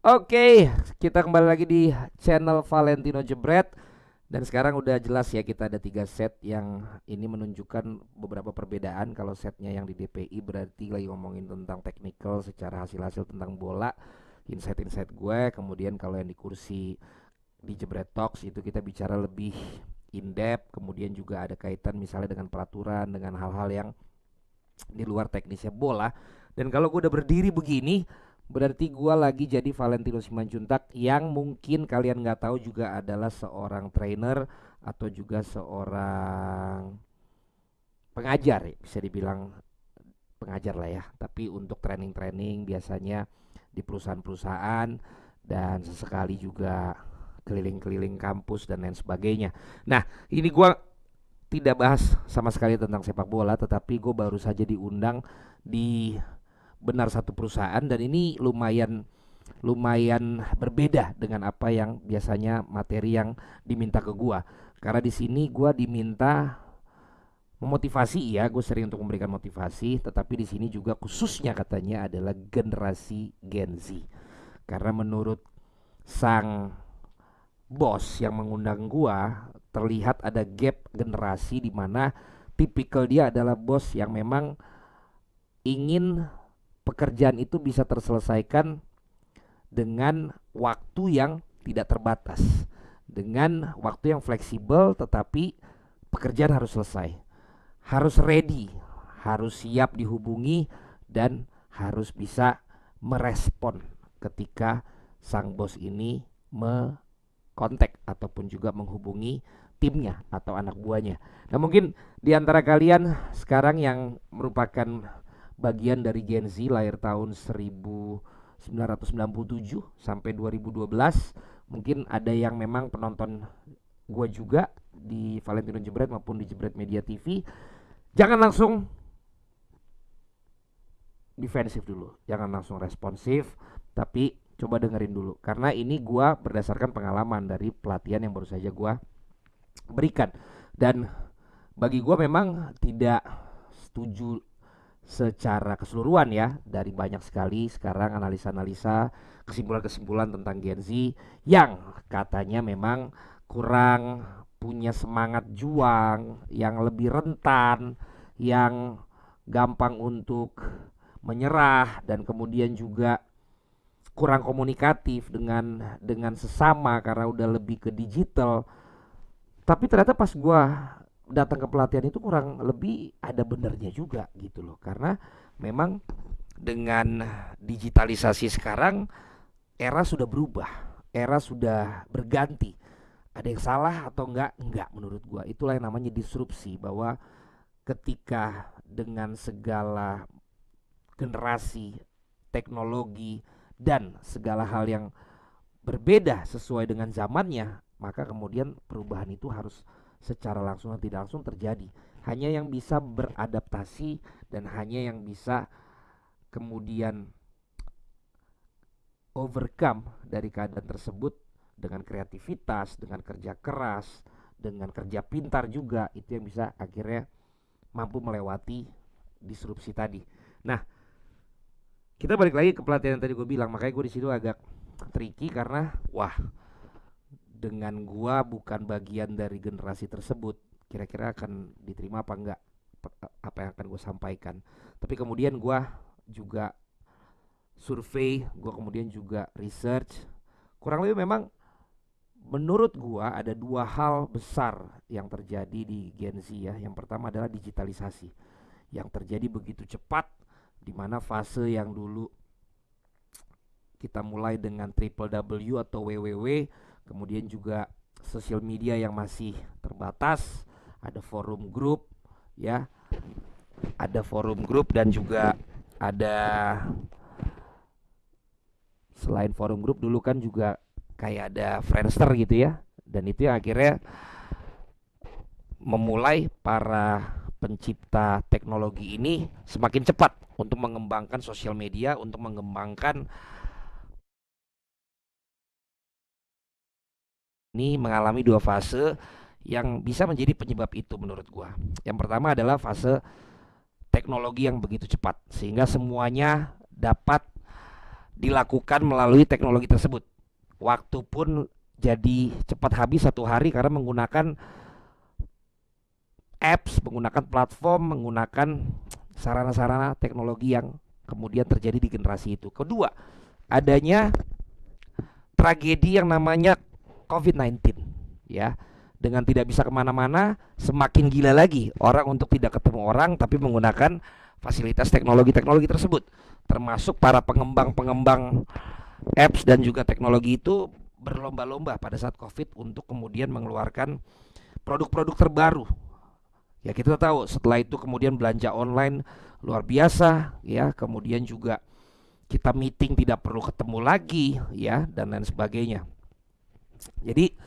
Oke, kita kembali lagi di channel Valentino Jebret. Dan sekarang udah jelas ya, kita ada 3 set yang ini menunjukkan beberapa perbedaan. Kalau setnya yang di DPI berarti lagi ngomongin tentang technical secara hasil-hasil tentang bola, insight-insight gue. Kemudian kalau yang di kursi di Jebret Talks itu kita bicara lebih in depth. Kemudian juga ada kaitan misalnya dengan peraturan, dengan hal-hal yang di luar teknisnya bola. Dan kalau gue udah berdiri begini, berarti gue lagi jadi Valentino Simanjuntak yang mungkin kalian nggak tahu juga adalah seorang trainer atau juga seorang pengajar ya, bisa dibilang pengajar lah ya. Tapi untuk training-training biasanya di perusahaan-perusahaan dan sesekali juga keliling-keliling kampus dan lain sebagainya. Nah, ini gue tidak bahas sama sekali tentang sepak bola, tetapi gue baru saja diundang di benar satu perusahaan, dan ini lumayan lumayan berbeda dengan apa yang biasanya materi yang diminta ke gua. Karena di sini gua diminta memotivasi, ya, gue sering untuk memberikan motivasi, tetapi di sini juga khususnya katanya adalah generasi Gen Z. Karena menurut sang bos yang mengundang gua, terlihat ada gap generasi di mana tipikal dia adalah bos yang memang ingin pekerjaan itu bisa terselesaikan dengan waktu yang tidak terbatas, dengan waktu yang fleksibel, tetapi pekerjaan harus selesai, harus ready, harus siap dihubungi, dan harus bisa merespon ketika sang bos ini kontak ataupun juga menghubungi timnya atau anak buahnya. Nah, mungkin di antara kalian sekarang yang merupakan bagian dari Gen Z lahir tahun 1997 sampai 2012, mungkin ada yang memang penonton gua juga di Valentino Jebret maupun di Jebret Media TV. Jangan langsung defensif dulu, jangan langsung responsif, tapi coba dengerin dulu, karena ini gua berdasarkan pengalaman dari pelatihan yang baru saja gua berikan. Dan bagi gua memang tidak setuju secara keseluruhan ya, dari banyak sekali sekarang analisa-analisa, kesimpulan-kesimpulan tentang Gen Z yang katanya memang kurang punya semangat juang, yang lebih rentan, yang gampang untuk menyerah, dan kemudian juga kurang komunikatif dengan sesama karena udah lebih ke digital. Tapi ternyata pas gua datang ke pelatihan itu kurang lebih ada benernya juga gitu loh, karena memang dengan digitalisasi sekarang era sudah berubah, era sudah berganti. Ada yang salah atau enggak, menurut gua itulah yang namanya disrupsi, bahwa ketika dengan segala generasi, teknologi, dan segala hal yang berbeda sesuai dengan zamannya, maka kemudian perubahan itu harus secara langsung dan tidak langsung terjadi. Hanya yang bisa beradaptasi dan hanya yang bisa kemudian overcome dari keadaan tersebut dengan kreativitas, dengan kerja keras, dengan kerja pintar juga, itu yang bisa akhirnya mampu melewati disrupsi tadi. Nah, kita balik lagi ke pelatihan yang tadi gue bilang, makanya gue di situ agak tricky karena wah, dengan gua bukan bagian dari generasi tersebut, kira-kira akan diterima apa enggak apa yang akan gue sampaikan. Tapi kemudian gua juga survei, gua kemudian juga research. Kurang lebih memang menurut gua ada 2 hal besar yang terjadi di Gen Z ya. Yang pertama adalah digitalisasi yang terjadi begitu cepat, di mana fase yang dulu kita mulai dengan triple W atau www, kemudian juga sosial media yang masih terbatas, ada forum grup ya, ada forum grup, dan juga ada, selain forum grup dulu kan juga kayak ada Friendster gitu ya. Dan itu yang akhirnya memulai para pencipta teknologi ini semakin cepat untuk mengembangkan sosial media, untuk mengembangkan ini, mengalami 2 fase yang bisa menjadi penyebab itu menurut gua. Yang pertama adalah fase teknologi yang begitu cepat sehingga semuanya dapat dilakukan melalui teknologi tersebut. Waktu pun jadi cepat habis 1 hari karena menggunakan apps, menggunakan platform, menggunakan sarana-sarana teknologi yang kemudian terjadi di generasi itu. Kedua, adanya tragedi yang namanya COVID-19 ya. Dengan tidak bisa kemana-mana, semakin gila lagi orang untuk tidak ketemu orang tapi menggunakan fasilitas teknologi-teknologi tersebut. Termasuk para pengembang-pengembang apps dan juga teknologi itu berlomba-lomba pada saat COVID untuk kemudian mengeluarkan produk-produk terbaru. Ya kita tahu setelah itu kemudian belanja online luar biasa ya, kemudian juga kita meeting tidak perlu ketemu lagi ya, dan lain sebagainya. Jadi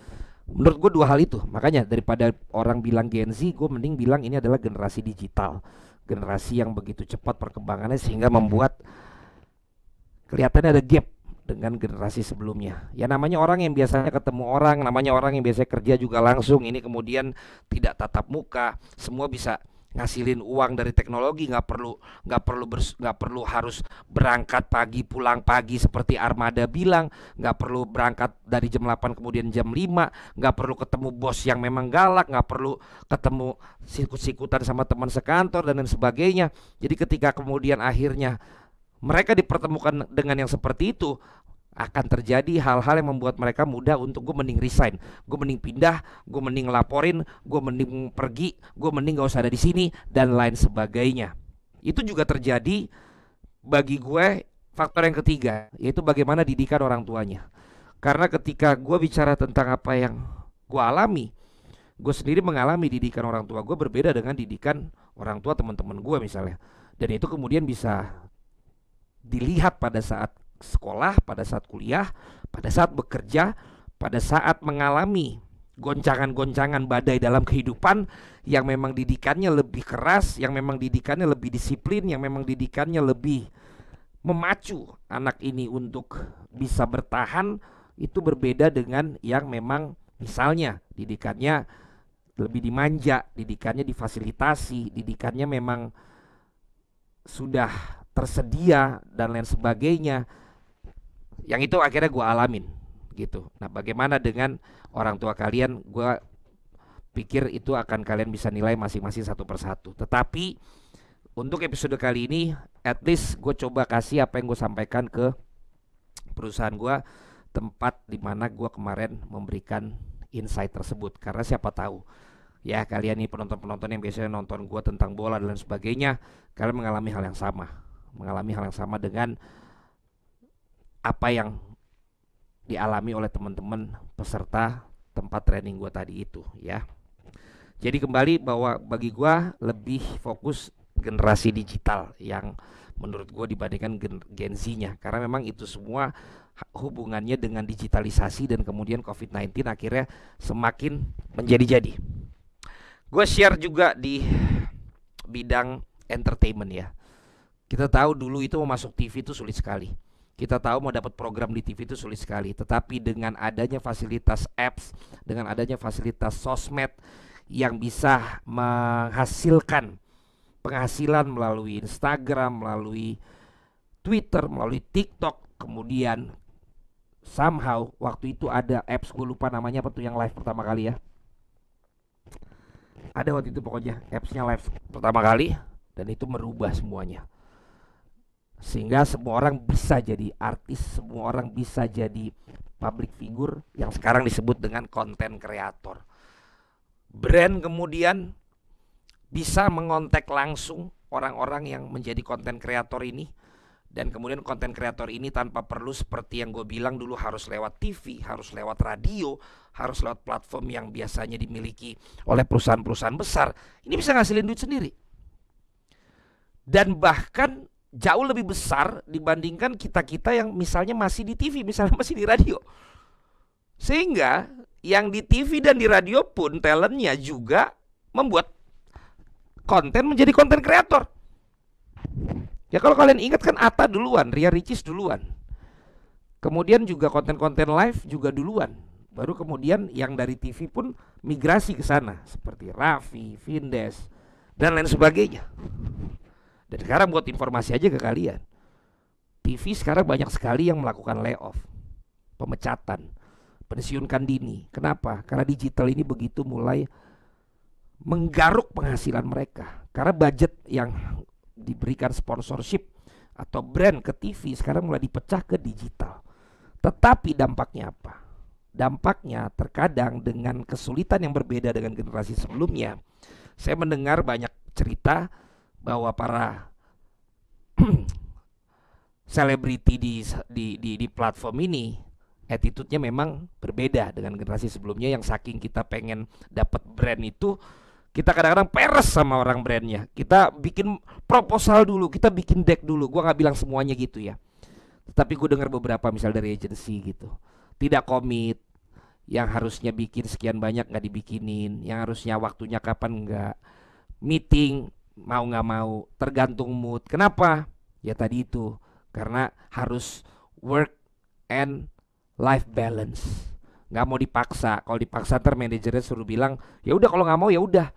menurut gue 2 hal itu, makanya daripada orang bilang Gen Z, gue mending bilang ini adalah generasi digital, generasi yang begitu cepat perkembangannya sehingga membuat kelihatannya ada gap dengan generasi sebelumnya. Ya namanya orang yang biasanya ketemu orang, namanya orang yang biasanya kerja juga langsung, ini kemudian tidak tatap muka, semua bisa ngasilin uang dari teknologi, nggak perlu harus berangkat pagi pulang pagi seperti Armada bilang, nggak perlu berangkat dari jam 8 kemudian jam 5, nggak perlu ketemu bos yang memang galak, nggak perlu ketemu sikut-sikutan sama teman sekantor dan lain sebagainya. Jadi ketika kemudian akhirnya mereka dipertemukan dengan yang seperti itu, akan terjadi hal-hal yang membuat mereka mudah untuk gue mending resign, gue mending pindah, gue mending laporin, gue mending pergi, gue mending gak usah ada di sini dan lain sebagainya. Itu juga terjadi bagi gue. Faktor yang ketiga yaitu bagaimana didikan orang tuanya. Karena ketika gue bicara tentang apa yang gue alami, gue sendiri mengalami didikan orang tua gue berbeda dengan didikan orang tua teman-teman gue misalnya. Dan itu kemudian bisa dilihat pada saat sekolah, pada saat kuliah, pada saat bekerja, pada saat mengalami goncangan-goncangan badai dalam kehidupan yang memang didikannya lebih keras, yang memang didikannya lebih disiplin, yang memang didikannya lebih memacu anak ini untuk bisa bertahan. Itu berbeda dengan yang memang misalnya didikannya lebih dimanja, didikannya difasilitasi, didikannya memang sudah tersedia dan lain sebagainya. Yang itu akhirnya gue alamin gitu. Nah bagaimana dengan orang tua kalian, gue pikir itu akan kalian bisa nilai masing-masing satu persatu. Tetapi untuk episode kali ini at least gue coba kasih apa yang gue sampaikan ke perusahaan gue, tempat dimana gue kemarin memberikan insight tersebut. Karena siapa tahu ya kalian nih penonton-penonton yang biasanya nonton gue tentang bola dan lain sebagainya, kalian mengalami hal yang sama dengan apa yang dialami oleh teman-teman peserta tempat training gue tadi itu ya. Jadi kembali bahwa bagi gue lebih fokus generasi digital yang menurut gue dibandingkan Gen Z-nya, karena memang itu semua hubungannya dengan digitalisasi dan kemudian COVID-19 akhirnya semakin menjadi-jadi. Gue share juga di bidang entertainment ya. Kita tahu dulu itu mau masuk TV itu sulit sekali. Kita tahu mau dapat program di TV itu sulit sekali. Tetapi dengan adanya fasilitas apps, dengan adanya fasilitas sosmed yang bisa menghasilkan penghasilan melalui Instagram, melalui Twitter, melalui TikTok, kemudian somehow waktu itu ada apps, gue lupa namanya apa tuh yang live pertama kali ya. Ada waktu itu pokoknya appsnya live pertama kali dan itu merubah semuanya. Sehingga semua orang bisa jadi artis, semua orang bisa jadi public figure yang sekarang disebut dengan content creator. Brand kemudian bisa mengontak langsung orang-orang yang menjadi content creator ini. Dan kemudian content creator ini tanpa perlu seperti yang gue bilang dulu harus lewat TV, harus lewat radio, harus lewat platform yang biasanya dimiliki oleh perusahaan-perusahaan besar. Ini bisa ngasilin duit sendiri. Dan bahkan jauh lebih besar dibandingkan kita-kita yang misalnya masih di TV, misalnya masih di radio. Sehingga yang di TV dan di radio pun talentnya juga membuat konten menjadi konten kreator. Ya kalau kalian ingat kan Atta duluan, Ria Ricis duluan. Kemudian juga konten-konten live juga duluan. Baru kemudian yang dari TV pun migrasi ke sana seperti Raffi, Vindes dan lain sebagainya. Dan sekarang buat informasi aja ke kalian, TV sekarang banyak sekali yang melakukan layoff, pemecatan, pensiunkan dini. Kenapa? Karena digital ini begitu mulai menggaruk penghasilan mereka. Karena budget yang diberikan sponsorship atau brand ke TV sekarang mulai dipecah ke digital. Tetapi dampaknya apa? Dampaknya terkadang dengan kesulitan yang berbeda dengan generasi sebelumnya. Saya mendengar banyak cerita bahwa para selebriti di platform ini attitude-nya memang berbeda dengan generasi sebelumnya, yang saking kita pengen dapat brand itu, kita kadang-kadang peres sama orang brandnya. Kita bikin proposal dulu, kita bikin deck dulu. Gua nggak bilang semuanya gitu ya, tapi gue dengar beberapa misal dari agensi gitu, tidak komit, yang harusnya bikin sekian banyak nggak dibikinin, yang harusnya waktunya kapan nggak, meeting mau nggak mau, tergantung mood. Kenapa? Ya tadi itu, karena harus work and life balance, nggak mau dipaksa. Kalau dipaksa ntar manajernya suruh bilang ya udah, kalau nggak mau ya udah.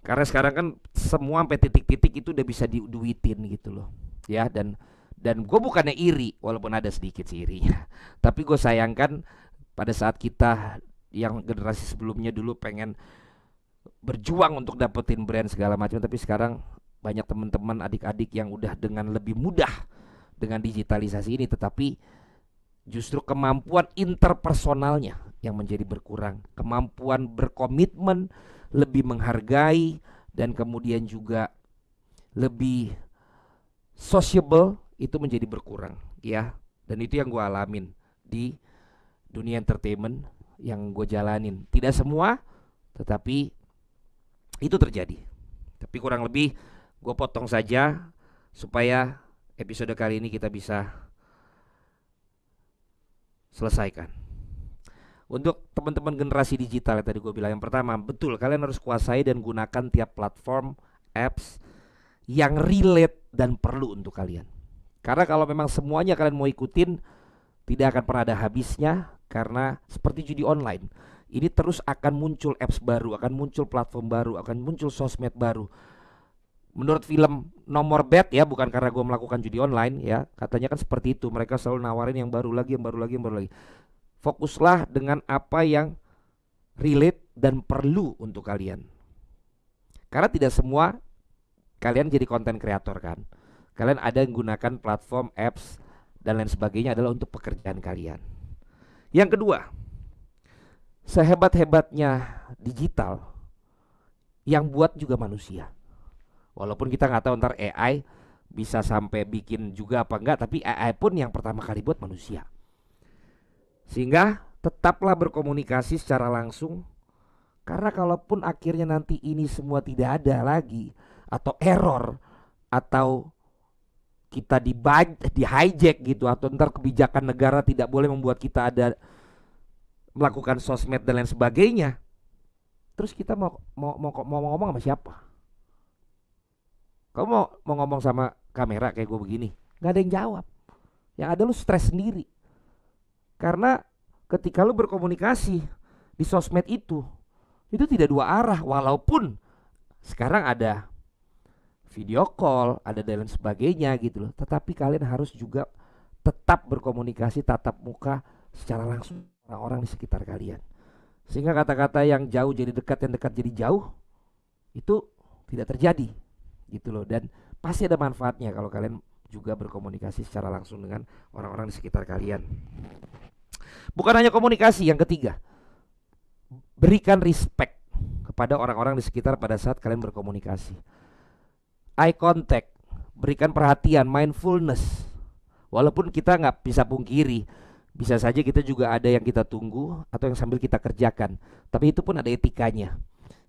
Karena sekarang kan semua sampai titik-titik itu udah bisa diduitin gitu loh ya. Dan gue bukannya iri, walaupun ada sedikit sih irinya, tapi gue sayangkan pada saat kita yang generasi sebelumnya dulu pengen berjuang untuk dapetin brand segala macam, tapi sekarang banyak teman-teman adik-adik yang udah dengan lebih mudah dengan digitalisasi ini, tetapi justru kemampuan interpersonalnya yang menjadi berkurang, kemampuan berkomitmen, lebih menghargai, dan kemudian juga lebih sociable itu menjadi berkurang ya. Dan itu yang gue alamin di dunia entertainment yang gue jalanin. Tidak semua, tetapi itu terjadi. Tapi kurang lebih gue potong saja supaya episode kali ini kita bisa selesaikan. Untuk teman-teman generasi digital yang tadi gue bilang, yang pertama, betul, kalian harus kuasai dan gunakan tiap platform apps yang relate dan perlu untuk kalian. Karena kalau memang semuanya kalian mau ikutin, tidak akan pernah ada habisnya. Karena seperti judi online, ini terus akan muncul apps baru, akan muncul platform baru, akan muncul sosmed baru. Menurut film Nomor Bet ya, bukan karena gue melakukan judi online ya, katanya kan seperti itu. Mereka selalu nawarin yang baru lagi, yang baru lagi, yang baru lagi. Fokuslah dengan apa yang relate dan perlu untuk kalian. Karena tidak semua kalian jadi konten kreator kan. Kalian ada yang gunakan platform, apps, dan lain sebagainya adalah untuk pekerjaan kalian. Yang kedua, sehebat-hebatnya digital, yang buat juga manusia. Walaupun kita nggak tahu ntar AI bisa sampai bikin juga apa enggak, tapi AI pun yang pertama kali buat manusia. Sehingga tetaplah berkomunikasi secara langsung, karena kalaupun akhirnya nanti ini semua tidak ada lagi, atau error, atau kita di hijack gitu, atau ntar kebijakan negara tidak boleh membuat kita ada melakukan sosmed dan lain sebagainya, terus kita mau ngomong sama siapa? Kamu mau ngomong sama kamera kayak gue begini, nggak ada yang jawab. Yang ada lu stres sendiri. Karena ketika lu berkomunikasi di sosmed itu tidak dua arah. Walaupun sekarang ada video call, ada dan lain sebagainya gitu loh, tetapi kalian harus juga tetap berkomunikasi tatap muka secara langsung orang-orang di sekitar kalian. Sehingga kata-kata yang jauh jadi dekat, yang dekat jadi jauh, itu tidak terjadi gitu loh. Dan pasti ada manfaatnya kalau kalian juga berkomunikasi secara langsung dengan orang-orang di sekitar kalian. Bukan hanya komunikasi, yang ketiga, berikan respect kepada orang-orang di sekitar pada saat kalian berkomunikasi. Eye contact, berikan perhatian, mindfulness. Walaupun kita nggak bisa pungkiri, bisa saja kita juga ada yang kita tunggu atau yang sambil kita kerjakan, tapi itu pun ada etikanya.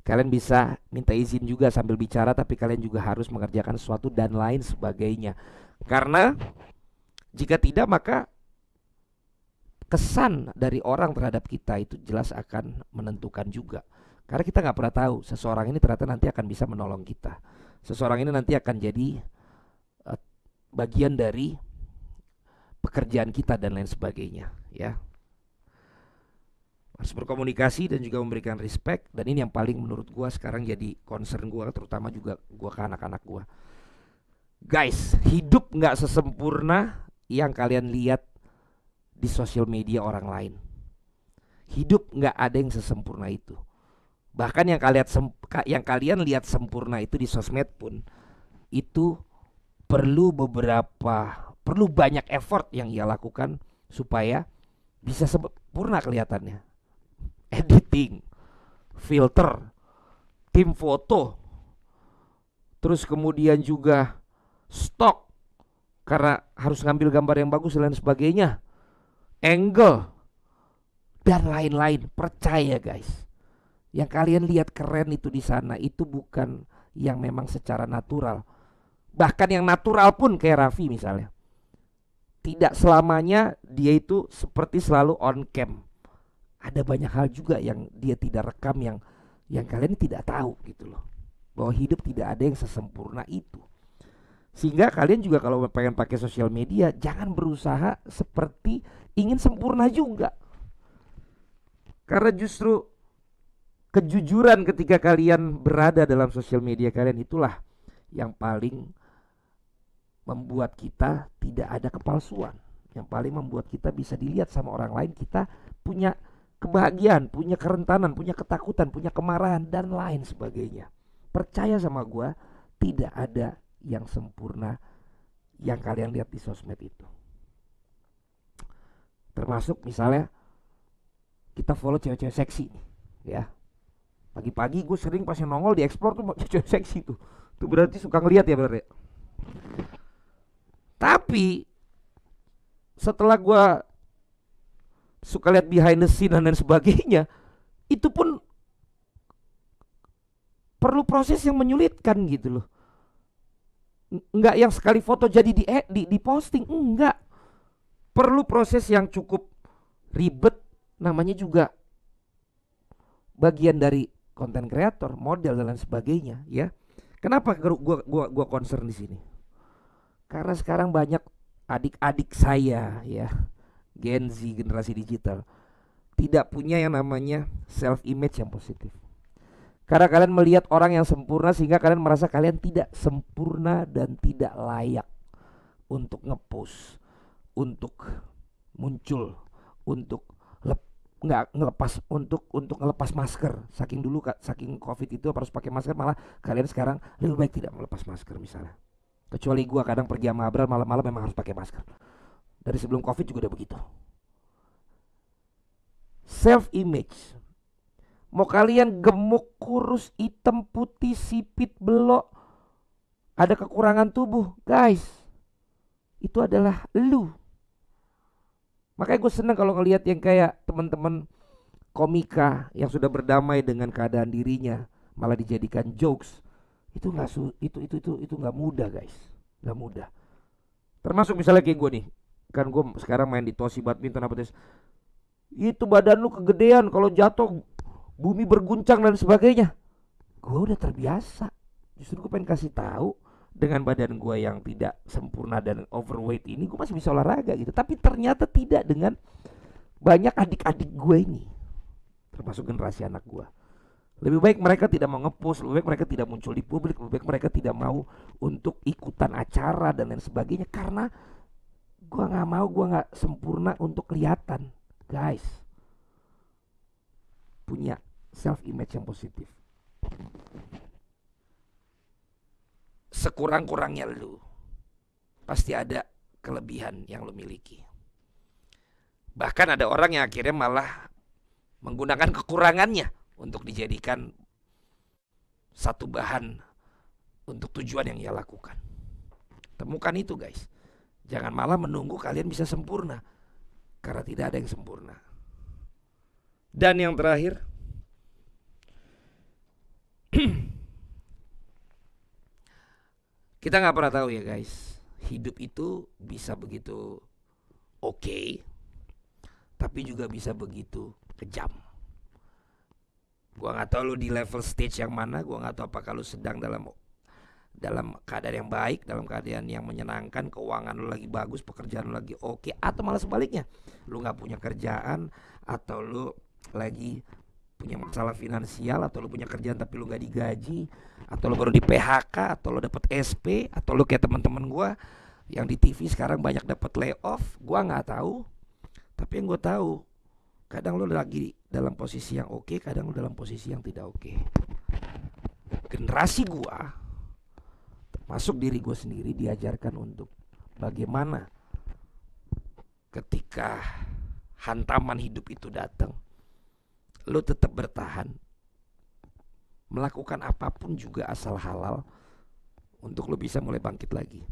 Kalian bisa minta izin juga sambil bicara, tapi kalian juga harus mengerjakan sesuatu dan lain sebagainya. Karena jika tidak, maka kesan dari orang terhadap kita itu jelas akan menentukan juga. Karena kita nggak pernah tahu seseorang ini ternyata nanti akan bisa menolong kita. Seseorang ini nanti akan jadi bagian dari pekerjaan kita dan lain sebagainya ya. Harus berkomunikasi dan juga memberikan respect. Dan ini yang paling menurut gua sekarang jadi concern gua, terutama juga gua ke anak-anak gua. Guys, hidup nggak sesempurna yang kalian lihat di sosial media orang lain. Hidup nggak ada yang sesempurna itu. Bahkan yang kalian lihat sempurna itu di sosmed pun itu perlu banyak effort yang ia lakukan supaya bisa sempurna kelihatannya. Editing, filter, tim foto, terus kemudian juga stok karena harus ngambil gambar yang bagus dan sebagainya, angle dan lain-lain. Percaya guys, yang kalian lihat keren itu di sana itu bukan yang memang secara natural. Bahkan yang natural pun kayak Raffi misalnya, tidak selamanya dia itu seperti selalu on cam. Ada banyak hal juga yang dia tidak rekam yang kalian tidak tahu gitu loh. Bahwa hidup tidak ada yang sesempurna itu. Sehingga kalian juga kalau pengen pakai sosial media jangan berusaha seperti ingin sempurna juga. Karena justru kejujuran ketika kalian berada dalam sosial media kalian itulah yang paling membuat kita tidak ada kepalsuan. Yang paling membuat kita bisa dilihat sama orang lain, kita punya kebahagiaan, punya kerentanan, punya ketakutan, punya kemarahan dan lain sebagainya. Percaya sama gua, tidak ada yang sempurna yang kalian lihat di sosmed itu. Termasuk misalnya kita follow cewek-cewek seksi nih, ya. Pagi-pagi gue sering pas yang nongol di explore tuh cewek seksi tuh. Tuh berarti suka ngeliat ya berarti. Tapi setelah gue suka lihat behind the scene dan lain sebagainya, itu pun perlu proses yang menyulitkan gitu loh. Enggak yang sekali foto jadi di posting, enggak. Perlu proses yang cukup ribet, namanya juga bagian dari konten kreator, model dan lain sebagainya, ya. Kenapa gua concern di sini? Karena sekarang banyak adik-adik saya, ya, Gen Z, generasi digital, tidak punya yang namanya self image yang positif. Karena kalian melihat orang yang sempurna sehingga kalian merasa kalian tidak sempurna dan tidak layak untuk ngepost, untuk muncul, untuk ngelepas masker. Saking dulu saking Covid itu harus pakai masker, malah kalian sekarang lebih baik tidak melepas masker misalnya. Kecuali gua kadang pergi sama Abral malam-malam memang harus pakai masker. Dari sebelum Covid juga udah begitu. Self image. Mau kalian gemuk, kurus, hitam, putih, sipit, belok, ada kekurangan tubuh, guys, itu adalah lu. Makanya gue seneng kalau ngelihat yang kayak teman-teman komika yang sudah berdamai dengan keadaan dirinya, malah dijadikan jokes. Itu nggak mudah, guys, nggak mudah. Termasuk misalnya kayak gue nih, kan gue sekarang main di Tosi badminton apa terus, itu badan lu kegedean, kalau jatuh bumi berguncang dan sebagainya. Gue udah terbiasa. Justru gue pengen kasih tahu dengan badan gue yang tidak sempurna dan overweight ini, gue masih bisa olahraga gitu. Tapi ternyata tidak dengan banyak adik-adik gue ini, termasuk generasi anak gue. Lebih baik mereka tidak mau ngepost, lebih baik mereka tidak muncul di publik, lebih baik mereka tidak mau untuk ikutan acara dan lain sebagainya. Karena gue nggak mau, gue nggak sempurna untuk kelihatan, guys. Punya self image yang positif. Sekurang-kurangnya lu pasti ada kelebihan yang lu miliki. Bahkan ada orang yang akhirnya malah menggunakan kekurangannya untuk dijadikan satu bahan untuk tujuan yang ia lakukan. Temukan itu, guys. Jangan malah menunggu kalian bisa sempurna, karena tidak ada yang sempurna. Dan yang terakhir, kita nggak pernah tahu ya guys, hidup itu bisa begitu oke, tapi juga bisa begitu kejam. Gua nggak tahu lu di level stage yang mana, gua nggak tahu apakah lu sedang dalam keadaan yang baik, dalam keadaan yang menyenangkan, keuangan lu lagi bagus, pekerjaan lu lagi oke, atau malah sebaliknya, lu nggak punya kerjaan atau lu lagi punya masalah finansial, atau lu punya kerjaan tapi lu gak digaji, atau lu baru di PHK, atau lu dapet SP, atau lu kayak teman-teman gua yang di TV sekarang banyak dapat layoff. Gua nggak tahu, tapi yang gue tahu kadang lu lagi dalam posisi yang oke, kadang lu dalam posisi yang tidak oke. Generasi gua, termasuk diri gue sendiri, diajarkan untuk bagaimana ketika hantaman hidup itu datang, lu tetap bertahan, melakukan apapun juga asal halal untuk lu bisa mulai bangkit lagi.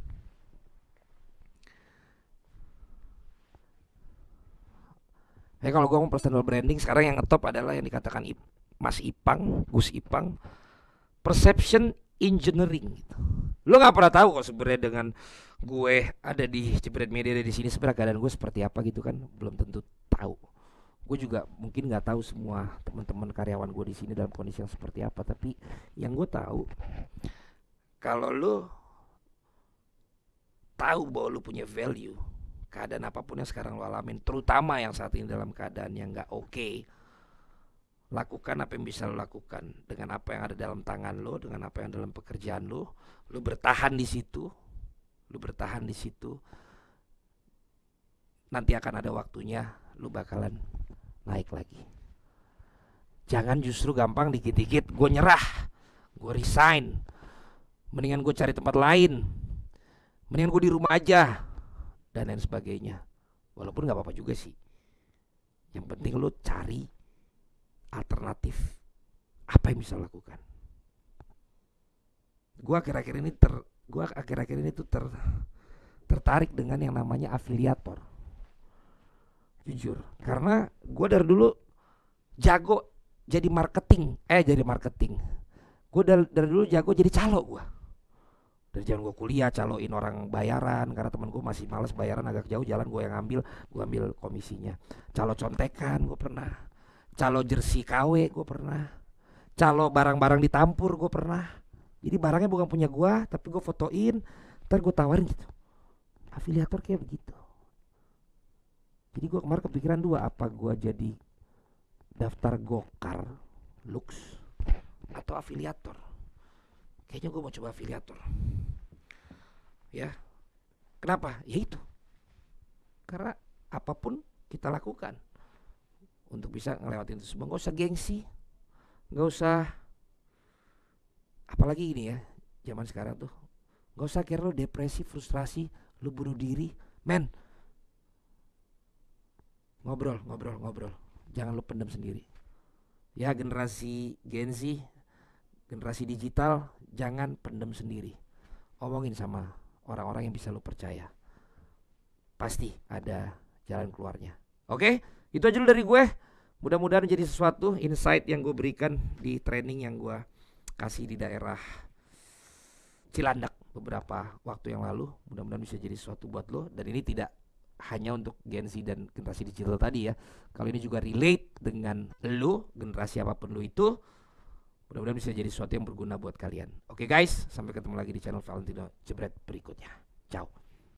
Kalau gue mau personal branding sekarang yang ngetop adalah yang dikatakan Mas Ipang, Gus Ipang, perception engineering gitu. Lo nggak pernah tahu kok sebenarnya dengan gue ada di Jebret Media, di sini sebenarnya keadaan gue seperti apa gitu kan, belum tentu tahu. Gue juga mungkin nggak tahu semua teman-teman karyawan gue di sini dalam kondisi yang seperti apa, tapi yang gue tahu, kalau lo tahu bahwa lo punya value, keadaan apapun yang sekarang lo alamin, terutama yang saat ini dalam keadaan yang nggak oke, lakukan apa yang bisa lo lakukan dengan apa yang ada dalam tangan lo, dengan apa yang dalam pekerjaan lo. Lo bertahan di situ, lo bertahan di situ. Nanti akan ada waktunya lo bakalan naik lagi. Jangan justru gampang dikit-dikit gue nyerah, gue resign, mendingan gue cari tempat lain, mendingan gue di rumah aja, dan lain sebagainya. Walaupun gak apa-apa juga sih, yang penting lo cari alternatif apa yang bisa lo lakukan. Gue akhir-akhir ini tuh tertarik dengan yang namanya afiliator, jujur, karena gue dari dulu jago jadi marketing. Gue dari dulu jago jadi calo. Gue dari zaman gue kuliah caloin orang bayaran, karena teman gue masih males bayaran agak jauh jalan, gue yang gue ambil komisinya. Calo contekan gue pernah, calo jersey KW gue pernah, calo barang-barang ditampur gue pernah. Jadi barangnya bukan punya gue, tapi gue fotoin, ntar gue tawarin gitu. Afiliator kayak begitu. Jadi gue kemarin kepikiran dua, apa gue jadi daftar Gokar Lux atau afiliator. Kayaknya gue mau coba afiliator. Ya, kenapa? Ya itu, karena apapun kita lakukan untuk bisa ngelewatin itu semua, gak usah gengsi, gak usah, apalagi ini ya zaman sekarang tuh, gak usah kira lo depresi, frustrasi, lo bunuh diri, men. Ngobrol, jangan lo pendam sendiri. Ya, generasi Gen Z, generasi digital, jangan pendam sendiri. Omongin sama orang-orang yang bisa lo percaya, pasti ada jalan keluarnya. Oke, itu aja dulu dari gue. Mudah-mudahan jadi sesuatu insight yang gue berikan di training yang gue kasih di daerah Cilandak beberapa waktu yang lalu. Mudah-mudahan bisa jadi sesuatu buat lo. Dan ini tidak hanya untuk Gen Z dan generasi digital tadi ya. Kali ini juga relate dengan lo, generasi apapun lo itu. Mudah-mudahan bisa jadi sesuatu yang berguna buat kalian. Oke guys, sampai ketemu lagi di channel Valentino Jebret berikutnya. Ciao.